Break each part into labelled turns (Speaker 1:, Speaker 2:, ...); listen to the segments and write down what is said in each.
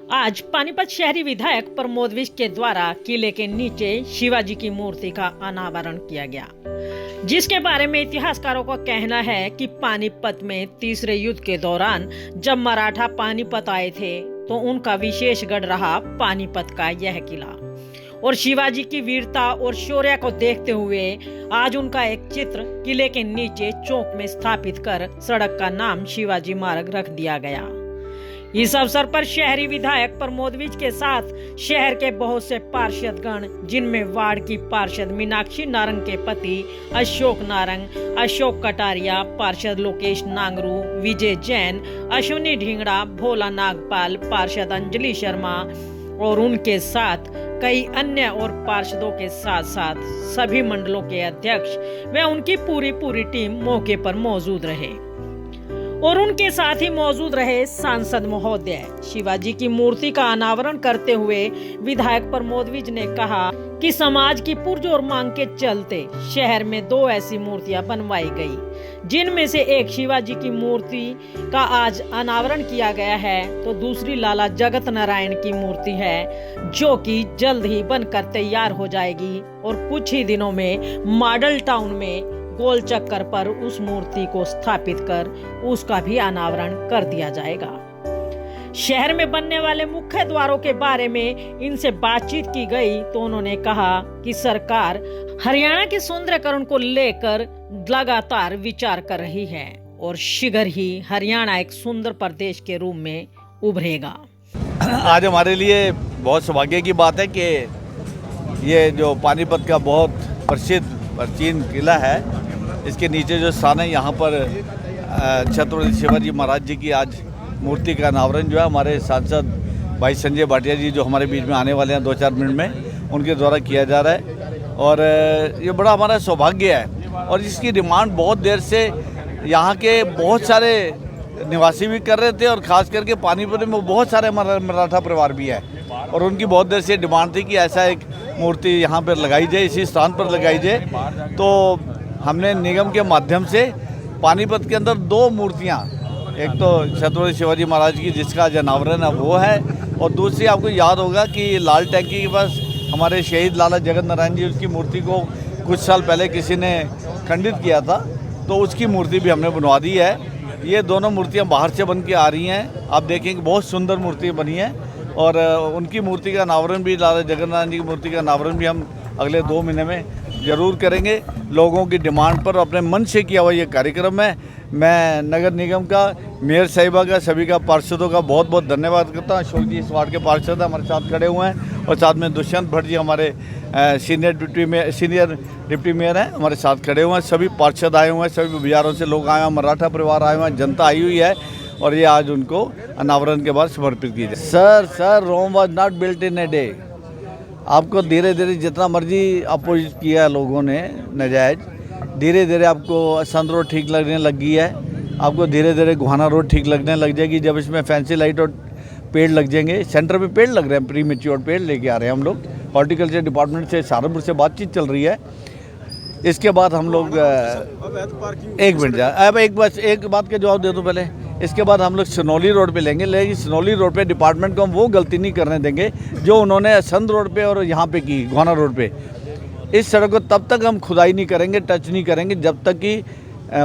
Speaker 1: आज पानीपत शहरी विधायक प्रमोद विज के द्वारा किले के नीचे शिवाजी की मूर्ति का अनावरण किया गया, जिसके बारे में इतिहासकारों का कहना है कि पानीपत में तीसरे युद्ध के दौरान जब मराठा पानीपत आए थे तो उनका विशेष गढ़ रहा पानीपत का यह किला। और शिवाजी की वीरता और शौर्य को देखते हुए आज उनका एक चित्र किले के नीचे चौक में स्थापित कर सड़क का नाम शिवाजी मार्ग रख दिया गया। इस अवसर पर शहरी विधायक प्रमोद विज के साथ शहर के बहुत से पार्षदगण, जिनमें वार्ड की पार्षद मीनाक्षी नारंग के पति अशोक नारंग, अशोक कटारिया, पार्षद लोकेश नांगरू, विजय जैन, अश्विनी ढींगड़ा, भोला नागपाल, पार्षद अंजलि शर्मा और उनके साथ कई अन्य और पार्षदों के साथ साथ सभी मंडलों के अध्यक्ष व उनकी पूरी टीम मौके पर मौजूद रहे और उनके साथ ही मौजूद रहे सांसद महोदय। शिवाजी की मूर्ति का अनावरण करते हुए विधायक प्रमोद विज ने कहा कि समाज की पुरजोर मांग के चलते शहर में 2 ऐसी मूर्तियां बनवाई गई, जिनमें से एक शिवाजी की मूर्ति का आज अनावरण किया गया है तो दूसरी लाला जगत नारायण की मूर्ति है, जो कि जल्द ही बनकर तैयार हो जाएगी और कुछ ही दिनों में मॉडल टाउन में गोल चक्कर पर उस मूर्ति को स्थापित कर उसका भी अनावरण कर दिया जाएगा। शहर में बनने वाले मुख्य द्वारों के बारे में इनसे बातचीत की गई तो उन्होंने कहा कि सरकार हरियाणा के सौंदर्यकरण को लेकर लगातार विचार कर रही है और शीघ्र ही हरियाणा एक सुंदर प्रदेश के रूप में उभरेगा।
Speaker 2: आज हमारे लिए बहुत सौभाग्य की बात है कि ये जो पानीपत का बहुत प्रसिद्ध प्राचीन किला है, इसके नीचे जो स्थान है, यहाँ पर छत्रपति शिवाजी महाराज जी की आज मूर्ति का अनावरण जो है हमारे सांसद भाई संजय भाटिया जी जो हमारे बीच में आने वाले हैं 2-4 मिनट में, उनके द्वारा किया जा रहा है। और ये बड़ा हमारा सौभाग्य है और इसकी डिमांड बहुत देर से यहाँ के बहुत सारे निवासी भी कर रहे थे और ख़ास करके पानीपत में बहुत सारे मराठा परिवार भी है और उनकी बहुत देर से डिमांड थी कि ऐसा एक मूर्ति यहाँ पर लगाई जाए, इसी स्थान पर लगाई जाए। तो हमने निगम के माध्यम से पानीपत के अंदर 2 मूर्तियाँ, एक तो छत्रपति शिवाजी महाराज की जिसका आज अनावरण है वो है, और दूसरी आपको याद होगा कि लाल टैंकी के पास हमारे शहीद लाला जगत नारायण जी उसकी मूर्ति को कुछ साल पहले किसी ने खंडित किया था, तो उसकी मूर्ति भी हमने बनवा दी है। ये दोनों मूर्तियाँ बाहर से बन के आ रही हैं, आप देखेंगे बहुत सुंदर मूर्ति बनी है और उनकी मूर्ति का अनावरण भी, लाला जगत नारायण जी की मूर्ति का अनावरण भी हम अगले 2 महीने में ज़रूर करेंगे। लोगों की डिमांड पर अपने मन से किया हुआ ये कार्यक्रम है। मैं नगर निगम का, मेयर साहिबा का, सभी का, पार्षदों का बहुत बहुत धन्यवाद करता हूँ। अशोक जी इस वार्ड के पार्षद हमारे साथ खड़े हुए हैं और साथ में दुष्यंत भट्ट जी हमारे सीनियर डिप्टी मेयर हैं, हमारे साथ खड़े हुए हैं। सभी पार्षद आए हुए हैं, सभी बिहारों से लोग आए हैं, मराठा परिवार आए हुए हैं, जनता आई हुई है और ये आज उनको अनावरण के बाद समर्पित की जाए। Sir Rome was not built in a day. आपको धीरे धीरे जितना मर्जी अपोजिट किया लोगों ने नाजायज, धीरे धीरे आपको संत रोड ठीक लगने लग गई है, आपको धीरे धीरे गुहाना रोड ठीक लगने लग जाएगी जब इसमें फैंसी लाइट और पेड़ लग जाएंगे। सेंटर में पेड़ लग रहे हैं, प्री मैच्योर पेड़ लेके आ रहे हैं हम लोग। हॉर्टिकल्चर डिपार्टमेंट से सहारनपुर से बातचीत चल रही है। इसके बाद हम लोग एक मिनट अब एक बात का जवाब दे दूँ पहले। इसके बाद हम लोग सनौली रोड पे लेंगे, लेकिन सनौली रोड पे डिपार्टमेंट को हम वो गलती नहीं करने देंगे जो उन्होंने संत रोड पे और यहाँ पे की, गुहाना रोड पे। इस सड़क को तब तक हम खुदाई नहीं करेंगे, टच नहीं करेंगे जब तक कि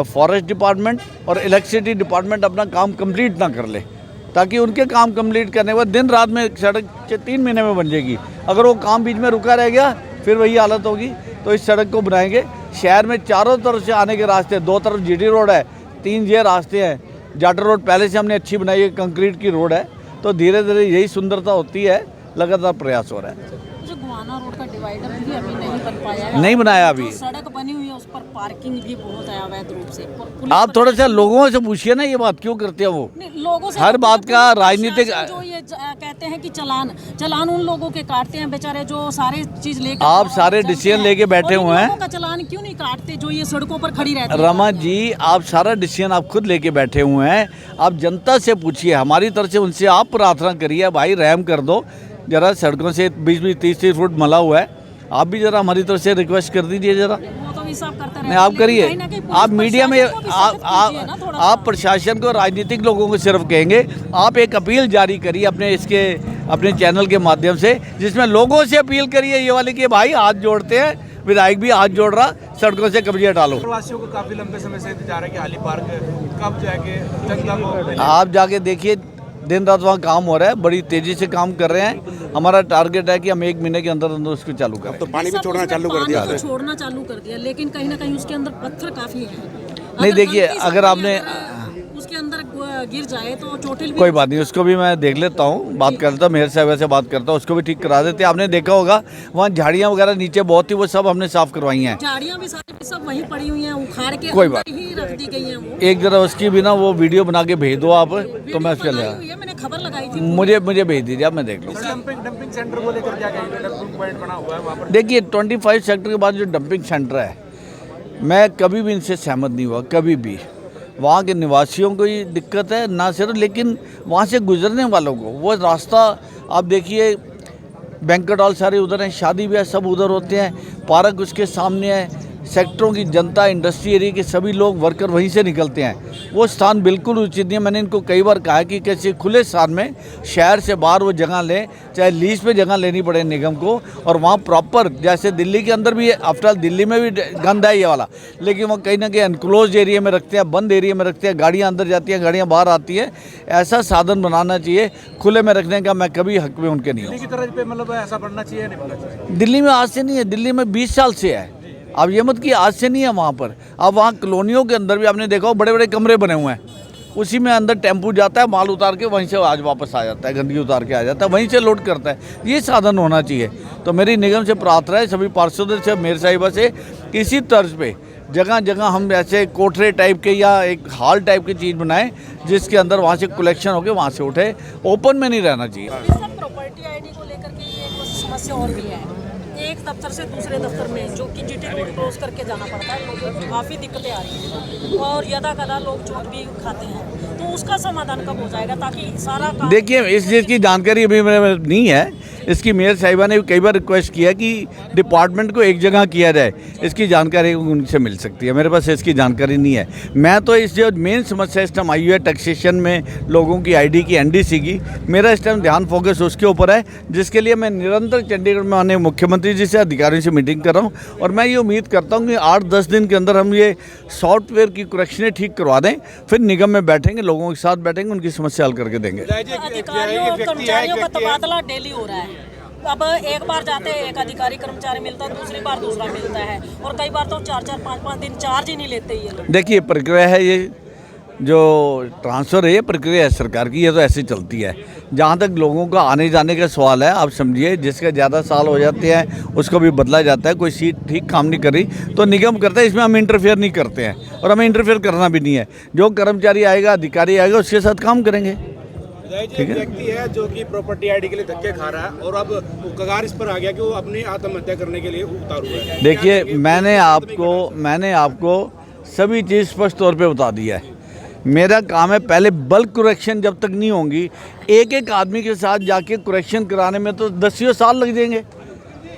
Speaker 2: फॉरेस्ट डिपार्टमेंट और इलेक्ट्रिसिटी डिपार्टमेंट अपना काम कंप्लीट ना कर ले, ताकि उनके काम कंप्लीट करने के बाद दिन रात में सड़क 3 महीने में बन जाएगी। अगर वो काम बीच में रुका रह गया फिर वही हालत होगी। तो इस सड़क को बनाएंगे। शहर में चारों तरफ से आने के रास्ते, 2 तरफ जीटी रोड है, 3 ये रास्ते हैं। जाटर रोड पहले से हमने अच्छी बनाई है, कंक्रीट की रोड है। तो धीरे धीरे यही सुंदरता होती है, लगातार प्रयास हो रहा है।
Speaker 3: जो गुहाना रोड का डिवाइडर भी अभी नहीं बन पाया है,
Speaker 2: नहीं बनाया अभी।
Speaker 3: सड़क बनी हुई है उस पर पार्किंग भी बहुत है अवैध रूप से।
Speaker 2: आप थोड़ा सा लोगों से पूछिए ना, ये बात क्यों करते हैं वो?
Speaker 3: लोगों से
Speaker 2: हर बात का राजनीतिक
Speaker 3: जो ये कहते हैं कि चलान उन लोगों के काटते हैं बेचारे, जो सारे चीज लेकर
Speaker 2: आप सारे डिसीजन लेके बैठे हुए हैं।
Speaker 3: का चलान क्यों नहीं काटते जो ये सड़कों पर खड़ी रहती है?
Speaker 2: रमा जी, आप सारा डिसीजन आप खुद लेके बैठे हुए हैं। आप जनता से पूछिए, हमारी तरफ से उनसे आप प्रार्थना करिए, भाई रहम कर दो जरा, सड़कों से 20-20 30-30 फुट मला हुआ है। आप भी जरा हमारी तरफ से रिक्वेस्ट कर दीजिए जरा।
Speaker 3: वो तो हिसाब करते
Speaker 2: नहीं आप
Speaker 3: लेकिन
Speaker 2: करिए,
Speaker 3: कहीं ना कहीं पुलिस
Speaker 2: आप मीडिया में
Speaker 3: प्रशासन को भी सख्त कीजिए ना थोड़ा सा।
Speaker 2: आप प्रशासन को, राजनीतिक लोगों को सिर्फ कहेंगे, आप एक अपील जारी करिए अपने चैनल के माध्यम से, जिसमें लोगों से अपील करिए ये वाली कि भाई हाथ जोड़ते हैं, विधायक भी हाथ जोड़ रहा, सड़कों से कब्जे हटा लो।
Speaker 4: प्रवासियों को काफी लंबे समय से इंतजार है कि हाली पार्क कब जाके जनता को
Speaker 2: आप जाके देखिए, दिन रात वहाँ काम हो रहा है, बड़ी तेजी से काम कर रहे हैं। हमारा टारगेट है कि हम 1 महीने के अंदर अंदर उसको चालू करें।
Speaker 4: तो पानी भी छोड़ना चालू कर दिया
Speaker 3: पानी तो छोड़ना चालू कर दिया, लेकिन कहीं ना कहीं उसके अंदर पत्थर काफी है।
Speaker 2: नहीं देखिए, अगर आपने
Speaker 3: उसके अंदर गिर जाए तो चोटिल भी
Speaker 2: कोई बात नहीं, उसको भी मैं देख लेता हूँ, बात करता हूँ, मेयर साहब से बात करता हूँ, उसको भी ठीक करा देते हैं। आपने देखा होगा वहाँ झाड़ियाँ वगैरह नीचे बहुत थी, वो सब हमने साफ करवाई हैं।
Speaker 3: झाड़ियाँ भी सारी सब वहीं पड़ी हुई हैं, उखाड़ के
Speaker 2: कोई
Speaker 3: अंदर
Speaker 2: बात
Speaker 3: ही रख दी गई हैं वो।
Speaker 2: एक जरा उसकी भी ना वो वीडियो बना के भेज दो आप, तो मैं उसके
Speaker 3: बनाई हुई है, मैंने खबर लगाई थी।
Speaker 2: मुझे भेज दीजिए, आप मैं देख लूँ।
Speaker 4: डंपिंग सेंटर को लेकर क्या कहेंगे? डंपिंग पॉइंट बना हुआ है वहाँ पर।
Speaker 2: देखिए 25 सेक्टर के बाद जो डंपिंग सेंटर है, मैं कभी भी इनसे सहमत नहीं हुआ, कभी भी। वहाँ के निवासियों को ही दिक्कत है ना सिर्फ, लेकिन वहाँ से गुजरने वालों को वो रास्ता, आप देखिए बैंक्वेट हॉल सारे उधर हैं, शादी ब्याह सब उधर होते हैं, पार्क उसके सामने है, सेक्टरों की जनता, इंडस्ट्री एरिया के सभी लोग वर्कर वहीं से निकलते हैं। वो स्थान बिल्कुल उचित नहीं है। मैंने इनको कई बार कहा कि कैसे खुले स्थान में शहर से बाहर वो जगह लें, चाहे लीज पे जगह लेनी पड़े निगम को, और वहाँ प्रॉपर, जैसे दिल्ली के अंदर भी है, आफ्टर दिल्ली में भी गंद है ये वाला, लेकिन वो कहीं ना कहीं अनक्लोज एरिया में रखते हैं, बंद एरिया में रखते हैं, गाड़ियाँ अंदर जाती हैं, गाड़ियाँ बाहर आती हैं। ऐसा साधन बनाना चाहिए, खुले में रखने का मैं कभी हक में उनके नहीं हूँ।
Speaker 4: दिल्ली की तरह पे मतलब ऐसा बनना चाहिए, नहीं बनना चाहिए?
Speaker 2: दिल्ली में आज से नहीं है, दिल्ली में 20 साल से है। अब ये मत कि आज से नहीं है वहाँ पर। अब वहाँ कॉलोनियों के अंदर भी आपने देखा हो, बड़े बड़े कमरे बने हुए हैं, उसी में अंदर टेम्पू जाता है, माल उतार के वहीं से आज वापस आ जाता है, गंदगी उतार के आ जाता है, वहीं से लोड करता है। ये साधन होना चाहिए। तो मेरी निगम से प्रार्थना है, सभी पार्षदों से, मेयर साहिबा से, इसी तर्ज पे जगह जगह हम ऐसे कोठरे टाइप के या एक हॉल टाइप की चीज़ बनाएं, जिसके अंदर वहाँ से कलेक्शन होकर वहाँ से उठे, ओपन में नहीं रहना चाहिए।
Speaker 3: सब प्रॉपर्टी आईडी को लेकर के ये एक समस्या और भी है। एक दफ्तर से दूसरे दफ्तर में, जो कि जीटी रोड क्रॉस करके जाना पड़ता है, लोगों को काफ़ी दिक्कतें आ रही हैं और यदा कदा लोग चोट भी खाते हैं। तो उसका समाधान कब हो जाएगा, ताकि सारा काम?
Speaker 2: देखिए इस चीज़ की जानकारी अभी मेरे में नहीं है। इसकी मेयर साहिबा ने कई बार रिक्वेस्ट किया कि डिपार्टमेंट को एक जगह किया जाए, इसकी जानकारी उनसे मिल सकती है। मेरे पास इसकी जानकारी नहीं है। मैं तो इस जो मेन समस्या इस टाइम आई हुई है टैक्सेशन में लोगों की आईडी की, एनडीसी की, मेरा इस टाइम ध्यान फोकस उसके ऊपर है, जिसके लिए मैं निरंतर चंडीगढ़ में आने मुख्यमंत्री जी से, अधिकारियों से मीटिंग कर रहा हूँ। और मैं ये उम्मीद करता हूँ कि 8-10 दिन के अंदर हम ये सॉफ्टवेयर की करेक्शनें ठीक करवा दें, फिर निगम में बैठेंगे, लोगों के साथ बैठेंगे, उनकी समस्या हल करके देंगे।
Speaker 3: अधिकारियों कर्मचारियों का तबादला डेली हो रहा है। अब एक बार जाते हैं एक अधिकारी कर्मचारी मिलता है, दूसरी बार दूसरा मिलता है, और कई बार तो 4-4, 5-5 दिन चार्ज ही नहीं लेते ये लोग।
Speaker 2: देखिए प्रक्रिया है, ये जो ट्रांसफ़र है, ये प्रक्रिया है सरकार की, ये तो ऐसे चलती है। जहाँ तक लोगों का आने जाने का सवाल है, आप समझिए जिसके ज़्यादा साल हो जाते हैं उसको भी बदला जाता है। कोई सीट ठीक काम नहीं कर रही तो निगम करता है, इसमें हम इंटरफेयर नहीं करते हैं और हमें इंटरफेयर करना भी नहीं है। जो कर्मचारी आएगा, अधिकारी आएगा, उसके साथ काम करेंगे।
Speaker 4: ठीक है, व्यक्ति है जो कि प्रॉपर्टी आईडी के लिए धक्के खा रहा है और अब कगार इस पर आ गया कि वो अपनी आत्महत्या करने के लिए उतार हुआ है।
Speaker 2: देखिए मैंने आपको सभी चीज़ स्पष्ट तौर पे बता दिया है। मेरा काम है, पहले बल्क करेक्शन जब तक नहीं होंगी, एक एक आदमी के साथ जाके करेक्शन कराने में तो 10 साल लग जाएंगे।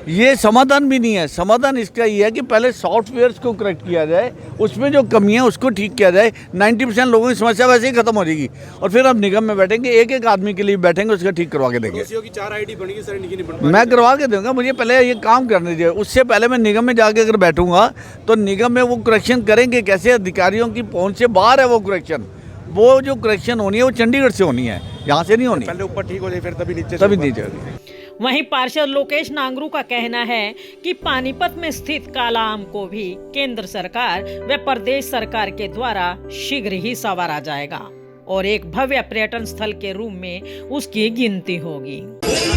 Speaker 2: ये समाधान भी नहीं है। समाधान इसका ये है कि पहले सॉफ्टवेयर्स को करेक्ट किया जाए, उसमें जो कमियां उसको ठीक किया जाए। 90% लोगों की समस्या वैसे ही खत्म हो जाएगी और फिर हम निगम में बैठेंगे, एक एक आदमी के लिए बैठेंगे, उसका ठीक करवा के देंगे।
Speaker 4: की 4 आईडी बनेगी सर, इनकी नहीं बन
Speaker 2: मैं करवा के दूंगा, मुझे पहले ये काम करने दीजिए। उससे पहले मैं निगम में जाके अगर बैठूंगा तो निगम में वो करेक्शन करेंगे कैसे? अधिकारियों की पहुंच से बाहर है वो करेक्शन। वो जो करेक्शन होनी है वो चंडीगढ़ से होनी है, यहाँ से नहीं होनी।
Speaker 4: पहले ऊपर ठीक हो जाए फिर तभी नीचे
Speaker 2: होगी।
Speaker 1: वहीं पार्षद लोकेश नांगरू का कहना है कि पानीपत में स्थित काला आम को भी केंद्र सरकार व प्रदेश सरकार के द्वारा शीघ्र ही संवारा जाएगा और एक भव्य पर्यटन स्थल के रूप में उसकी गिनती होगी।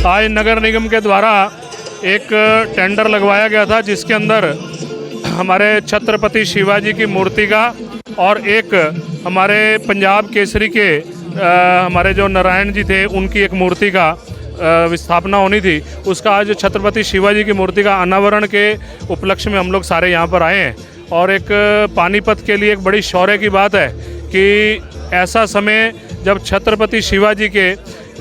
Speaker 5: आज नगर निगम के द्वारा एक टेंडर लगवाया गया था, जिसके अंदर हमारे छत्रपति शिवाजी की मूर्ति का और एक हमारे पंजाब केसरी के हमारे जो नारायण जी थे उनकी एक मूर्ति का विस्थापना होनी थी। उसका आज छत्रपति शिवाजी की मूर्ति का अनावरण के उपलक्ष्य में हम लोग सारे यहाँ पर आए हैं। और एक पानीपत के लिए एक बड़ी शौर्य की बात है कि ऐसा समय जब छत्रपति शिवाजी के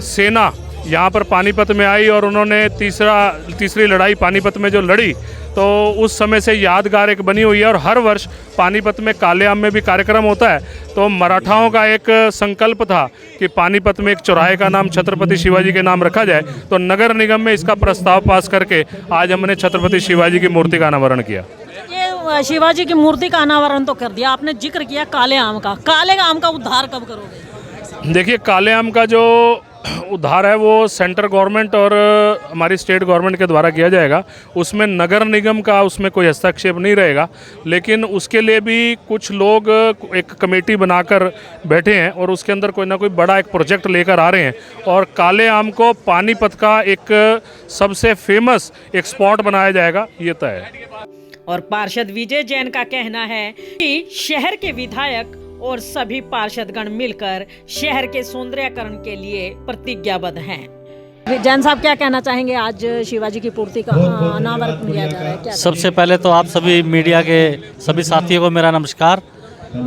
Speaker 5: सेना यहाँ पर पानीपत में आई और उन्होंने तीसरी लड़ाई पानीपत में जो लड़ी, तो उस समय से यादगार एक बनी हुई है। और हर वर्ष पानीपत में काले आम में भी कार्यक्रम होता है। तो मराठाओं का एक संकल्प था कि पानीपत में एक चौराहे का नाम छत्रपति शिवाजी के नाम रखा जाए, तो नगर निगम में इसका प्रस्ताव पास करके आज हमने छत्रपति शिवाजी की मूर्ति का अनावरण किया।
Speaker 3: ये शिवाजी की मूर्ति का अनावरण तो कर दिया आपने, जिक्र किया काले आम का। काले आम का उद्धार कब करोगे?
Speaker 5: देखिए, काले आम का जो उद्धार है वो सेंट्रल गवर्नमेंट और हमारी स्टेट गवर्नमेंट के द्वारा किया जाएगा। उसमें नगर निगम का उसमें कोई हस्तक्षेप नहीं रहेगा, लेकिन उसके लिए भी कुछ लोग एक कमेटी बनाकर बैठे हैं और उसके अंदर कोई ना कोई बड़ा एक प्रोजेक्ट लेकर आ रहे हैं। और काले आम को पानीपत का एक सबसे फेमस एक स्पॉट बनाया जाएगा, ये तय है।
Speaker 1: और पार्षद विजय जैन का कहना है कि शहर के विधायक और सभी पार्षदगण मिलकर शहर के सौंदर्यकरण के लिए प्रतिज्ञाबद्ध हैं।
Speaker 3: जैन साहब क्या कहना चाहेंगे? आज शिवाजी की मूर्ति का अनावरण किया जा रहा है, क्या?
Speaker 6: सबसे पहले तो आप सभी मीडिया के सभी साथियों को मेरा नमस्कार।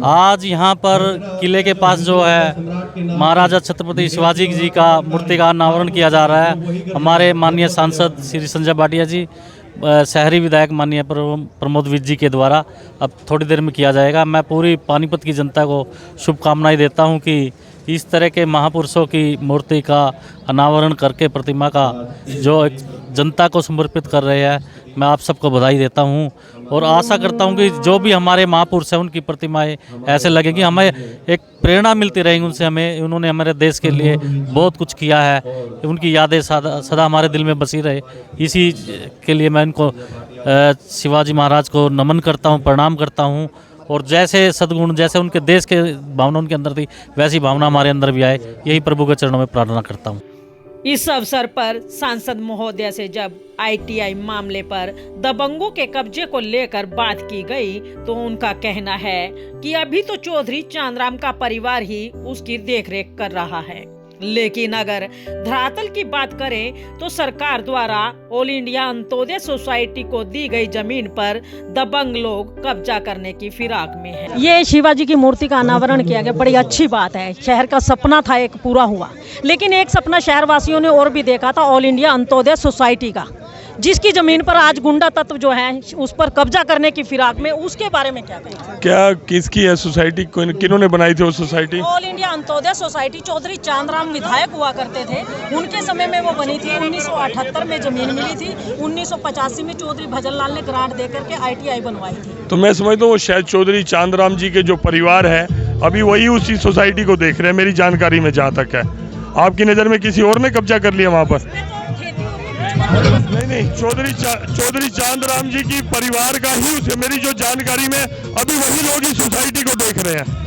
Speaker 6: आज यहाँ पर किले के पास जो है महाराजा छत्रपति शिवाजी जी का मूर्ति का अनावरण किया जा रहा है। हमारे माननीय सांसद श्री संजय भाटिया जी, शहरी विधायक माननीय प्रमोद विज जी के द्वारा अब थोड़ी देर में किया जाएगा। मैं पूरी पानीपत की जनता को शुभकामनाएं देता हूं कि इस तरह के महापुरुषों की मूर्ति का अनावरण करके प्रतिमा का जो एक जनता को समर्पित कर रहे हैं, मैं आप सबको बधाई देता हूं और आशा करता हूं कि जो भी हमारे महापुरुष हैं उनकी प्रतिमाएं ऐसे लगेंगी, हमें एक प्रेरणा मिलती रहेगी उनसे। हमें उन्होंने हमारे देश के लिए बहुत कुछ किया है, उनकी यादें सदा हमारे दिल में बसी रहे। इसी के लिए मैं इनको शिवाजी महाराज को नमन करता हूँ, प्रणाम करता हूँ। और जैसे सद्गुण, जैसे उनके देश के भावना उनके अंदर थी, वैसी भावना हमारे अंदर भी आए, यही प्रभु के चरणों में प्रार्थना करता हूँ।
Speaker 1: इस अवसर पर सांसद महोदय से जब ITI मामले पर दबंगों के कब्जे को लेकर बात की गई, तो उनका कहना है कि अभी तो चौधरी चांदराम का परिवार ही उसकी देखरेख कर रहा है, लेकिन अगर धरातल की बात करें तो सरकार द्वारा ऑल इंडिया अंत्योदय सोसाइटी को दी गई जमीन पर दबंग लोग कब्जा करने की फिराक में है।
Speaker 3: ये शिवाजी की मूर्ति का अनावरण किया गया, बड़ी अच्छी बात है। शहर का सपना था, एक पूरा हुआ। लेकिन एक सपना शहरवासियों ने और भी देखा था, ऑल इंडिया अंत्योदय सोसाइटी का, जिसकी जमीन पर आज गुंडा तत्व जो है उस पर कब्जा करने की फिराक में। उसके बारे में क्या कहें?
Speaker 7: क्या किसकी है सोसाइटी? किन्होंने बनाई थी वो society?
Speaker 3: All India Antyodaya society Chaudhary Chandram विधायक हुआ करते थे, उनके समय में वो बनी थी। 1978 में जमीन मिली थी, 1985 में चौधरी भजनलाल ने ग्रांट देकर के ITI बनवाई थी।
Speaker 7: तो मैं समझता हूँ वो शायद चौधरी चांदराम जी के जो परिवार है अभी वही उसी सोसाइटी को देख रहे हैं, मेरी जानकारी में जहाँ तक है। आपकी नज़र में किसी और ने कब्जा कर लिया वहाँ पर? नहीं, चौधरी चांदराम जी की परिवार का ही उसे, मेरी जो जानकारी में अभी वही लोग इस सोसाइटी को देख रहे हैं।